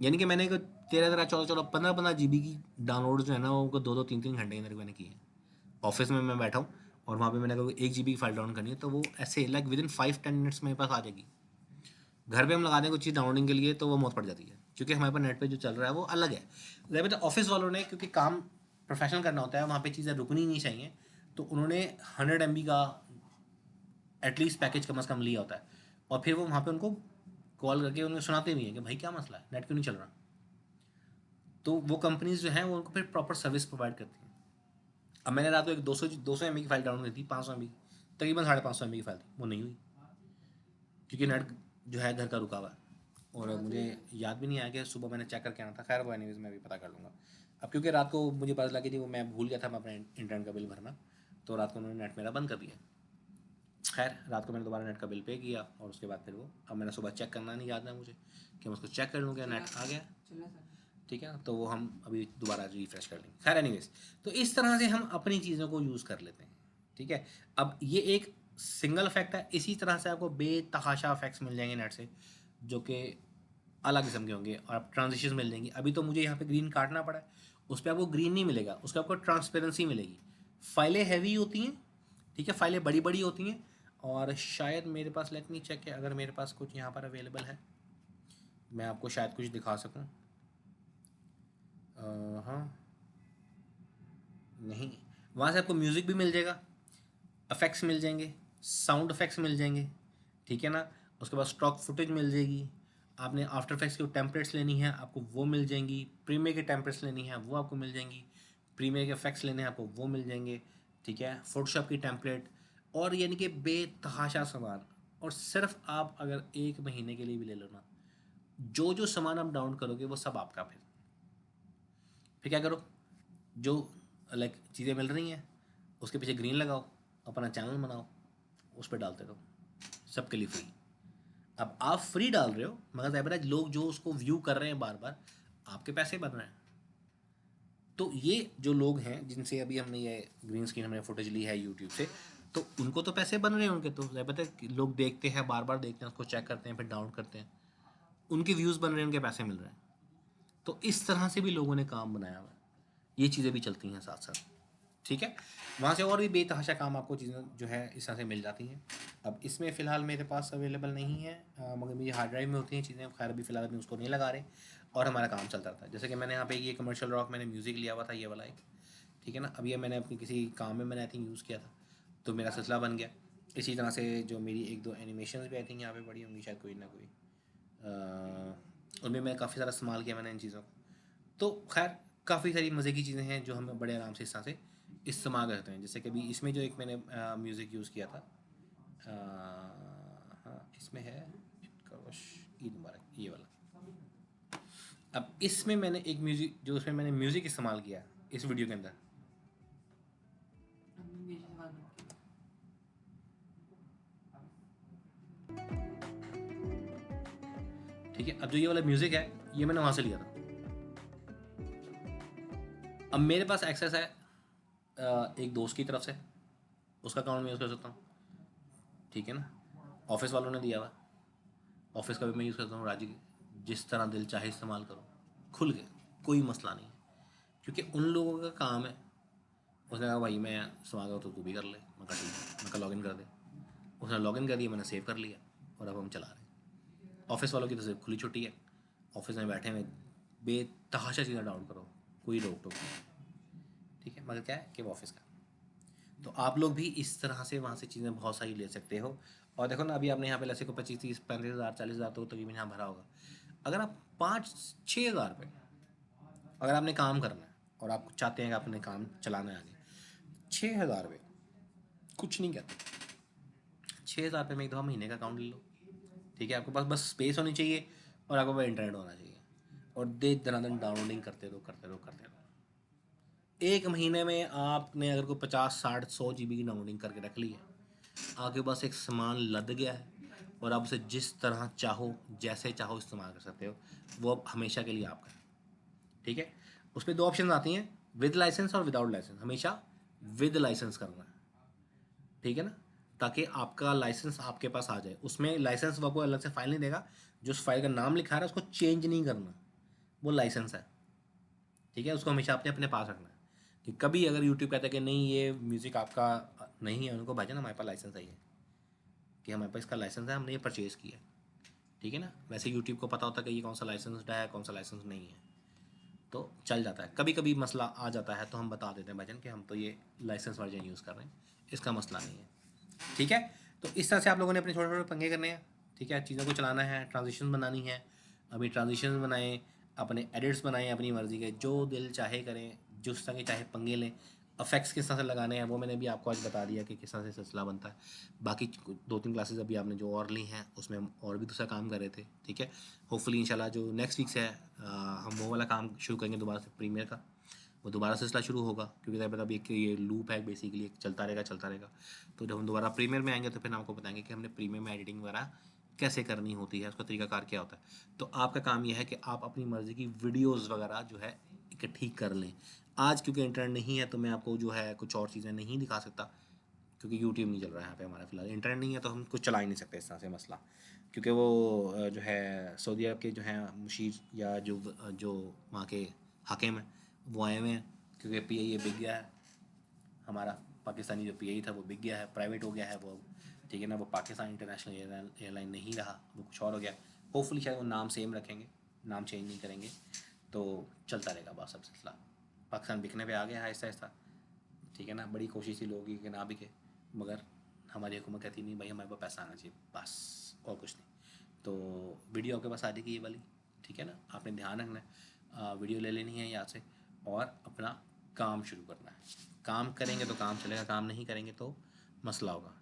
यानी कि मैंने 13-14-15 जीबी की डाउनलोड जो है ना, वो 2-3 घंटे के अंदर मैंने की है। ऑफिस में मैं बैठा हूँ और वहाँ पे मैंने अगर 1 जीबी की फाइल डाउन करनी है तो वो ऐसे लाइक विद इन 5-10 मिनट्स मेरे पास आ जाएगी। घर पे हम लगा दें कुछ चीज़ डाउनलोडिंग के लिए तो वो मौत पड़ जाती है, क्योंकि हमारे पास नेट पे जो चल रहा है वो अलग है। जैसे ऑफिस वालों ने, क्योंकि काम प्रोफेशनल करना होता है, वहाँ पे चीज़ें रुकनी नहीं चाहिए, तो उन्होंने 100 MB का एटलीस्ट पैकेज कम से कम लिया होता है, और फिर वो वहाँ पे उनको कॉल करके उन्हें सुनाते भी हैं कि भाई क्या मसला है, नेट क्यों नहीं चल रहा। तो वो कंपनीज जो हैं वो उनको फिर प्रॉपर सर्विस प्रोवाइड करती हैं। अब मैंने रात को एक 200 MB की फाइल डाउनलोड की थी, 500 MB, तकरीबन 550 MB की फाइल थी, वो नहीं हुई, क्योंकि नेट जो है घर का रुका हुआ है, और मुझे याद भी नहीं आया कि सुबह मैंने चेक करके आना था। खैर वो एनीवेज मैं भी पता कर लूँगा। अब क्योंकि रात को मुझे पता लगी थी, वो मैं भूल गया था मैं अपने इंटरनेट का बिल भरना, तो रात को उन्होंने नेट मेरा बंद कर दिया। खैर रात को मैंने दोबारा नेट का बिल पे किया, और उसके बाद फिर वो, अब मैंने सुबह चेक करना नहीं याद है मुझे कि मैं उसको चेक कर लूँ कि नेट आ गया, ठीक है, तो वो हम अभी दोबारा रिफ्रेश कर लेंगे। खैर एनीवेज, तो इस तरह से हम अपनी चीज़ों को यूज़ कर लेते हैं। ठीक है, अब ये एक सिंगल इफेक्ट है, इसी तरह से आपको बेतहाशा इफेक्ट्स मिल जाएंगे नेट से, जो कि अलग किस्म के होंगे, और आप ट्रांजिशन मिल जाएंगी। अभी तो मुझे यहाँ पे ग्रीन काटना पड़ा है, उस पर आपको ग्रीन नहीं मिलेगा, उस पर आपको ट्रांसपेरेंसी मिलेगी। फाइलें हैवी होती हैं, ठीक है, फाइलें बड़ी बड़ी होती हैं, और शायद मेरे पास, लेट मी चेक है, अगर मेरे पास कुछ यहाँ पर अवेलेबल है मैं आपको शायद कुछ दिखा सकूँ। हाँ, नहीं, वहाँ से आपको म्यूज़िक भी मिल जाएगा, इफेक्ट्स मिल जाएंगे, साउंड इफेक्ट्स मिल जाएंगे, ठीक है ना, उसके बाद स्टॉक फुटेज मिल जाएगी। आपने आफ्टर इफेक्ट्स की टेम्पलेट्स लेनी है आपको वो मिल जाएंगी, प्रीमियर की टेम्पलेट्स लेनी है वो आपको मिल जाएंगी, प्रीमियर के इफेक्ट्स लेने हैं आपको वो मिल जाएंगे, ठीक है, फोटोशॉप की टेम्पलेट, और यानी कि बेतहाशा सामान। और सिर्फ आप अगर एक महीने के लिए भी ले लो ना, जो जो सामान आप डाउनलोड करोगे वो सब आपका। फिर क्या करो, जो लाइक चीज़ें मिल रही हैं उसके पीछे ग्रीन लगाओ, अपना चैनल बनाओ, उस पर डालते रहो, सबके लिए फ्री। अब आप फ्री डाल रहे हो, मगर ज़ाहिर लोग जो उसको व्यू कर रहे हैं बार बार, आपके पैसे बन रहे हैं। तो ये जो लोग हैं जिनसे अभी हमने ये ग्रीन स्क्रीन हमने फुटेज ली है यूट्यूब से, तो उनको तो पैसे बन रहे हैं उनके, तो ज़ाहिर लोग देखते हैं, बार बार देखते हैं, उसको चेक करते हैं, फिर डाउनलोड करते हैं, उनके व्यूज़ बन रहे हैं, उनके पैसे मिल रहे हैं। तो इस तरह से भी लोगों ने काम बनाया हुआ है, ये चीज़ें भी चलती हैं साथ साथ। ठीक है, वहाँ से और भी बेतहाशा काम आपको चीज़ें जो है इस तरह से मिल जाती हैं। अब इसमें फ़िलहाल मेरे पास अवेलेबल नहीं है, मगर मेरी हार्ड ड्राइव में होती हैं चीज़ें। खैर अभी फ़िलहाल अभी उसको नहीं लगा रहे, और हमारा काम चलता रहता है। जैसे कि मैंने यहाँ पे ये कमर्शियल रॉक मैंने म्यूज़िक लिया हुआ था, ये वाला एक, ठीक है ना, अब ये मैंने अपनी किसी काम में मैंने आई थिंक यूज़ किया था, तो मेरा सिलसिला बन गया। इसी तरह से जो मेरी 1-2 एनिमेशन भी आई थिंक यहाँ पे पड़ी होंगी शायद, कोई ना कोई, उनमें मैं काफ़ी सारा इस्तेमाल किया मैंने इन चीज़ों को। तो खैर काफ़ी सारी मज़े की चीज़ें हैं जो हम बड़े आराम से इस तरह से इस्तेमाल करते हैं। जैसे कि अभी इसमें जो एक मैंने म्यूज़िक यूज़ किया था, हाँ इसमें है ईद मुबारक, ये वाला। अब इसमें मैंने एक म्यूज़िक, जो उसमें मैंने म्यूज़िक इस्तेमाल किया इस वीडियो के अंदर, ठीक है। अब जो ये वाला म्यूज़िक है ये मैंने वहाँ से लिया था। अब मेरे पास एक्सेस है एक दोस्त की तरफ से, उसका अकाउंट में यूज़ कर सकता हूँ, ठीक है ना। ऑफिस वालों ने दिया हुआ, ऑफिस का भी मैं यूज़ करता हूँ। राजी जिस तरह दिल चाहे इस्तेमाल करो, खुल के, कोई मसला नहीं है, क्योंकि उन लोगों का काम है। उसने कहा भाई मैं इस्तेमाल करूँ तो तू भी कर ले, मैं कहा ठीक है, मैं कहा लॉगिन कर दे। उसने लॉगिन कर दिया, मैंने सेव कर लिया और अब हम चला रहे हैं। ऑफिस वालों की तो सिर्फ खुली छुट्टी है, ऑफिस में बैठे हुए बेतहाशा चीज़ें डाउनलोड करो, कोई रोक टोक नहीं, ठीक है। मगर क्या है कि वो ऑफिस का, तो आप लोग भी इस तरह से वहाँ से चीज़ें बहुत सारी ले सकते हो। और देखो ना, अभी आपने यहाँ पे लैसे को 25, 30, 35 हज़ार 40 हज़ार तो तकरीबन यहाँ भरा होगा। अगर आप 5-6 हज़ार रुपये, अगर आपने काम करना है और आप चाहते हैं कि आपने काम चलाना है आगे, 6 हज़ार रुपये कुछ नहीं कहते। 6 हज़ार रुपये में एक दफ़ा महीने का अकाउंट ले लो, ठीक है। आपके पास बस स्पेस होनी चाहिए और आपके पास इंटरनेट होना चाहिए, और दनादन डाउनलोडिंग करते रहो करते रहो करते रहो। एक महीने में आपने अगर कोई 50, 60, 100 GB की डाउनलोडिंग करके रख ली है, आपके पास एक सामान लद गया है और आप उसे जिस तरह चाहो जैसे चाहो इस्तेमाल कर सकते हो। वो अब हमेशा के लिए आपका है, ठीक है। उस पर 2 ऑप्शन आती हैं, विद लाइसेंस और विदाउट लाइसेंस। हमेशा विद लाइसेंस करना है, ठीक है ना, ताकि आपका लाइसेंस आपके पास आ जाए। उसमें लाइसेंस वो आपको अलग से फाइल नहीं देगा, जो उस फाइल का नाम लिखा है उसको चेंज नहीं करना, वो लाइसेंस है, ठीक है। उसको हमेशा अपने अपने पास रखना है कि कभी अगर यूट्यूब कहता है कि नहीं ये म्यूज़िक आपका नहीं है, उनको भाईजान हमारे पास लाइसेंस है, ये कि हमारे पास इसका लाइसेंस है, हमने ये परचेज़ किया है, ठीक है ना। वैसे यूट्यूब को पता होता है कि ये कौन सा लाइसेंस्ड है कौन सा लाइसेंस नहीं है, तो चल जाता है। कभी कभी मसला आ जाता है तो हम बता देते हैं भाईजान कि हम तो ये लाइसेंस वर्जन यूज़ कर रहे हैं, इसका मसला नहीं है, ठीक है। तो इस तरह से आप लोगों ने अपने छोटे छोटे पंगे करने हैं, ठीक है। चीज़ों को चलाना है, ट्रांजिशन बनानी है, अभी ट्रांजिशन बनाएं, अपने एडिट्स बनाएं अपनी मर्ज़ी के, जो दिल चाहे करें, जिस तरह के चाहे पंगे लें। अफेक्ट्स किस तरह से लगाने हैं वो मैंने भी आपको आज बता दिया कि किस तरह से सिलसिला बनता है। बाकी 2-3 क्लासेस अभी आपने जो और ली हैं उसमें हम और भी दूसरा काम कर रहे थे, ठीक है। होपफुली इंशाल्लाह जो नेक्स्ट वीक से है हम वो वाला काम शुरू करेंगे दोबारा से, प्रीमियर का वो दोबारा सिलसिला शुरू होगा, क्योंकि अभी एक ये लूप है बेसिकली, एक चलता रहेगा। तो जब हम दोबारा प्रीमियर में आएंगे तो फिर हम आपको बताएंगे कि हमने प्रीमियर में एडिटिंग वगैरह कैसे करनी होती है, उसका तरीकाकार क्या होता है। तो आपका काम यह है कि आप अपनी मर्ज़ी की वीडियोज़ वगैरह जो है इकट्ठी कर लें। आज क्योंकि इंटरनेट नहीं है तो मैं आपको जो है कुछ और चीज़ें नहीं दिखा सकता, क्योंकि यूट्यूब नहीं चल रहा है यहाँ पे हमारा फिलहाल, इंटरनेट नहीं है तो हम कुछ चला ही नहीं सकते इस तरह से मसला। क्योंकि वो जो है सऊदी अरब के जो हैं मुशीर या जो वहाँ के हाकिम हैं वो आए हुए हैं, क्योंकि PIA बिक गया है हमारा, पाकिस्तानी जो PIA था वो बिक गया है, प्राइवेट हो गया है वो, ठीक है ना। वो पाकिस्तान इंटरनेशनल एयरलाइन नहीं रहा, वो कुछ और हो गया। होपफुली शायद वो नाम सेम रखेंगे, नाम चेंज नहीं करेंगे, तो चलता रहेगा बस सब सिलसिला। पाकिस्तान बिकने पे आ गया आहिस्ता आहिस्ता, ठीक है ना। बड़ी कोशिश थी लोगों की कि ना बिके, मगर हमारी हुकूमत कहती नहीं भाई हमारे पास पैसा आना चाहिए बस, और कुछ नहीं। तो वीडियो आपके पास आ जाएगी ये वाली, ठीक है ना। आपने ध्यान रखना है, वीडियो ले लेनी है यहाँ से और अपना काम शुरू करना है। काम करेंगे तो काम चलेगा, काम नहीं करेंगे तो मसला होगा, ठीक है।